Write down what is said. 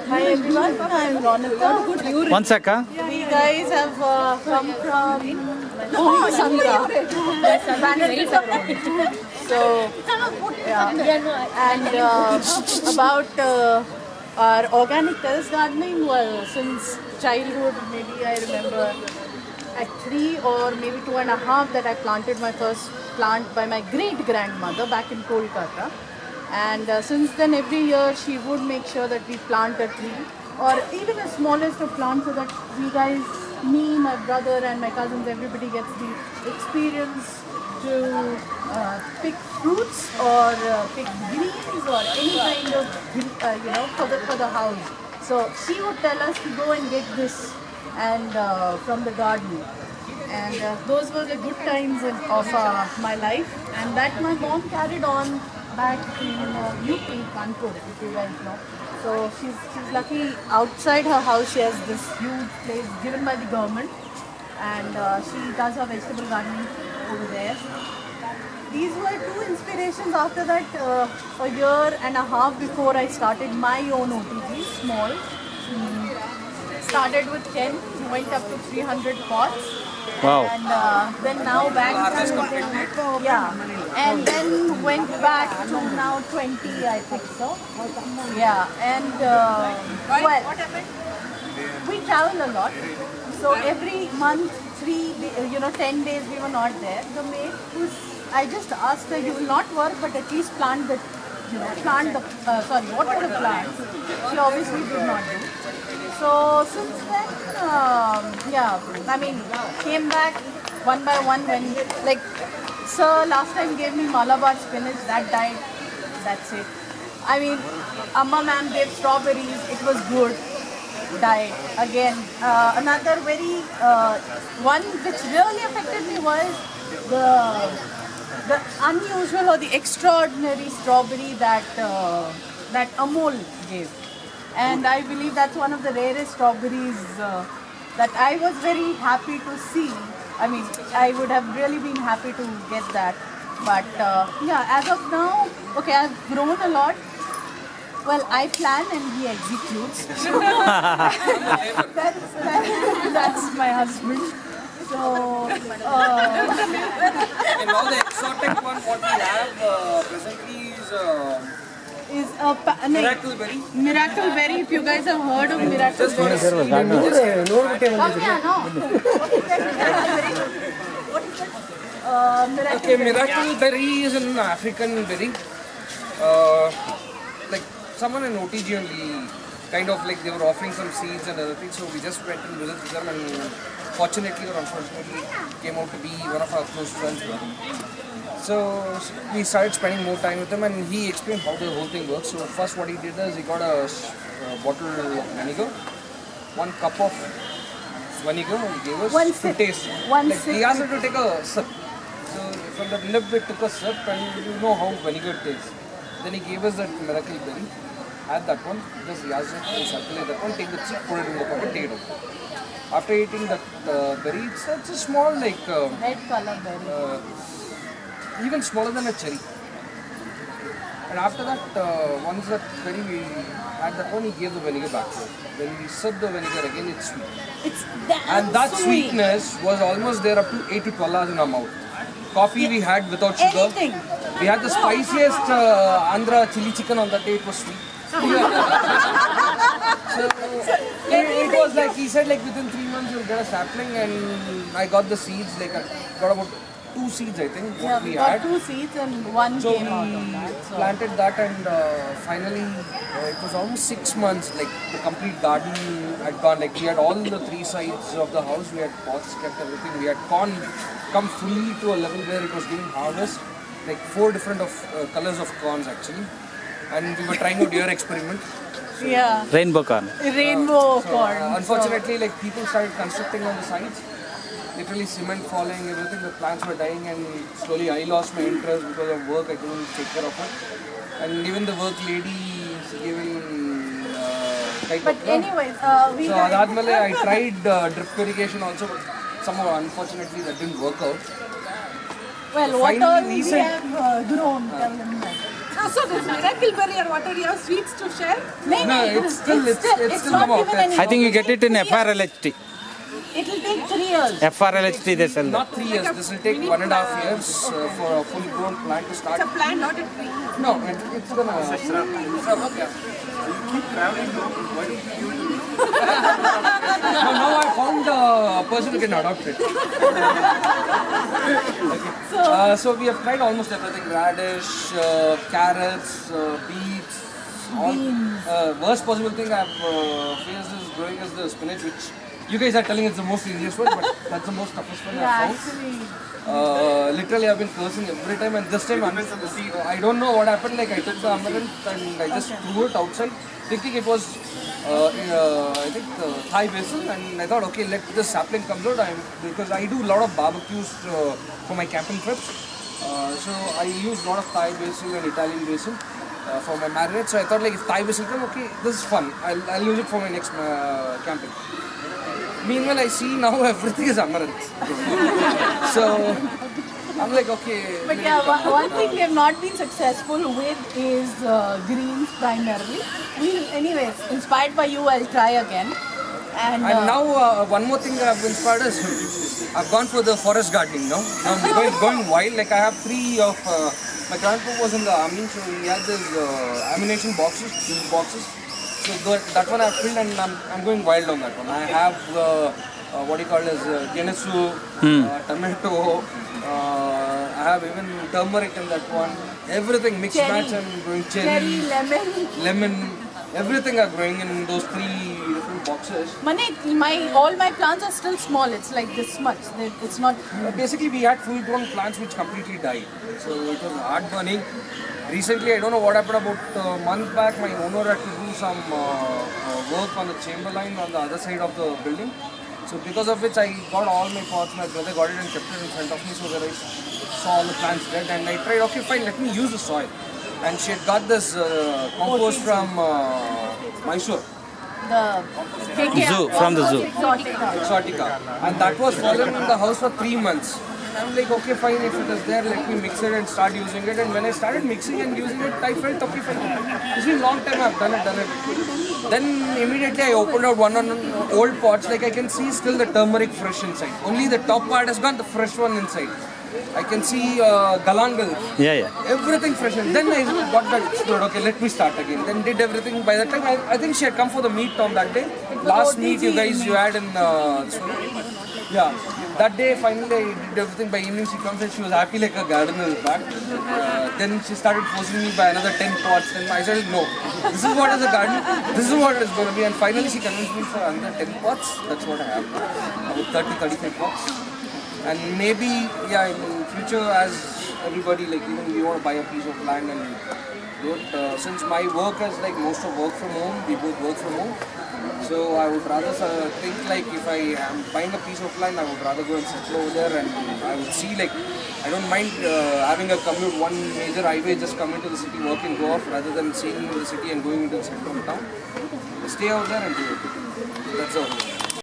Hi everyone, I'm Ronika. One sec, huh? We guys have come from Sandra. So, yeah. And about our organic terrace gardening, well, since childhood, maybe I remember at 3 or maybe 2.5 that I planted my first plant by my great grandmother back in Kolkata. And since then, every year she would make sure that we plant a tree or even the smallest of plants so that we guys, me, my brother, and my cousins, everybody gets the experience to pick fruits or pick greens or any kind of, for the house. So she would tell us to go and get this and from the garden. And those were the good times of my life, and that my mom carried on back in UP, Kanpur, if you guys know. So she's lucky. Outside her house, she has this huge place given by the government, and she does her vegetable gardening over there. These were two inspirations. After that, a year and a half before I started my own OTG, small. Started with 10, went up to 300 pots. Wow. And then now back to, and then went back to now 20, I think so. Yeah, and well, we travel a lot. So every month, 10 days we were not there. The maid I just asked her, you will not work, but at least plant the, water the plants. She obviously did not do. So since then, came back one by one when, like, sir last time gave me Malabar spinach, that died, that's it. I mean, Amma ma'am gave strawberries, it was good, died. Again, another very, one which really affected me was the unusual or the extraordinary strawberry that that Amol gave. And I believe that's one of the rarest strawberries that I was very happy to see. I mean, I would have really been happy to get that. But as of now, okay, I've grown a lot. Well, I plan and he executes. That's my husband. So, and all the exotic one what we have presently is Miracle Berry. Miracle Berry, if you guys have heard of Miracle Berry. Okay, Miracle Berry is an African berry. Like someone in OTG only, kind of like they were offering some seeds and other things, so we just went and visited them, and fortunately or unfortunately came out to be one of our close friends. So we started spending more time with him, and he explained how the whole thing works. So first what he did is he got a bottle of vinegar, 1 cup of vinegar, he gave us to taste. He asked us to take a sip. So from the nib we took a sip, and you know how vinegar tastes. Then he gave us that Miracle Berry. Add that one, just he asked us to circulate that one, take the chip, put it in the pocket, take it out. After eating that berry, it's a small like red color berry. Even smaller than a cherry. And after that, once that berry we had that one, he gave the vinegar back. When we sipped the vinegar again, it's sweet. It's damn And that sweet. sweetness was almost there up to 8 to 12 hours in our mouth. Coffee we had without sugar. Anything. We had the spiciest Andhra chili chicken on that day, it was sweet. So it was like, he said like within 3 months you'll get a sapling, and I got the seeds, like I got about 2 seeds I think, Yeah, what we we got had. 2 seeds and one So came we out of that. So. planted that, and finally it was almost 6 months, like the complete garden had gone, like we had all the 3 sides of the house, we had pots, kept everything, we had corn come fully to a level where it was giving harvest, like 4 different colors of corns actually, and we were trying out your experiment. Yeah, Rainbow corn. rainbow corn. Unfortunately, like people started constructing on the sides, literally cement falling, everything, the plants were dying, and slowly I lost my interest because of work, I couldn't take care of it. And even the work lady is giving type But of anyways, we So adadmale I tried drip irrigation also, but somehow unfortunately that didn't work out. well, what finally all we recent- have grown, tell them that. So this miracle berry or whatever you have sweets to share? No, it's still not come out. given any- I think you get it in FRLHT. It will take 3 years. FRLHT they sell that. Not 3 years. This will take 1.5 years for a full-grown plant to start. It's a plant, not a tree. No, it's gonna. Yeah. No, now I found a person who can adopt it. So we have tried almost everything: radish, carrots, beets. All worst possible thing I've faced is growing is the spinach, which you guys are telling it's the most easiest one, but that's the most toughest one I've found. Actually, Literally, I've been cursing every time, and this time I don't know what happened. Like I took the amaranth and I just threw it outside, thinking it was I think Thai basil, and I thought, okay, let this sapling come out. Because I do a lot of barbecues for my camping trips, so I use a lot of Thai basil and Italian basil for my marinade. So I thought, like, if Thai basil come, okay, this is fun. I'll use it for my next camping. Meanwhile, I see now everything is amaranth. So I'm like, okay. but yeah, one thing we have not been successful with is greens primarily. Anyways, inspired by you, I'll try again. And Now one more thing I've inspired is I've gone for the forest gardening now. I'm going wild. Like I have 3 of my grandpa was in the army, so he had this ammunition boxes, these boxes. So that one I've filled and I'm going wild on that one. I have what you call as genesu, tomato. I have even turmeric in that one. Everything mixed Cherry. match. I'm growing cherry, lemon. everything are growing in those 3 different boxes. All my plants are still small. It's like this much. It's not. Basically, we had full-grown plants which completely died. So it was hard burning. Recently, I don't know what happened. About a month back, my owner had to do some work on the chamber line on the other side of the building. So because of which, I got all my pots. My brother got it and kept it in front of me, so that I saw all the plants dead. And I tried, okay, fine, let me use the soil. And she had got this compost from Mysore. The Zoo, from the zoo. Exotica. And that was frozen in the house for 3 months. And I'm like, okay, fine, if it is there, let me mix it and start using it. And when I started mixing and using it, I felt, okay, fine. It's been a long time I've done it. Then immediately I opened out one on old pots. Like I can see still the turmeric fresh inside. Only the top part has got the fresh one inside. I can see galangal. Yeah. Everything fresh. And then I got that explode. Okay, let me start again. Then did everything. By that time, I think she had come for the meet on that day. Last meet you had in yeah. That day, finally, I did everything. By evening, she comes and she was happy like a gardener is back. Then she started forcing me by another 10 pots. Then I said, no, this is what is a garden. This is what it's going to be. And finally, she convinced me for another 10 pots. That's what I have. About 30-35 pots. And maybe, yeah, in future, as everybody, like, even we want to buy a piece of land and do it. Since my work is like most of work from home, we both work from home. So I would rather think like if I am buying a piece of land, I would rather go and settle over there, and I would see, like, I don't mind having a commute, one major highway, just come into the city, work and go off, rather than staying in the city and going into the center of town. Stay out there and do it. That's all.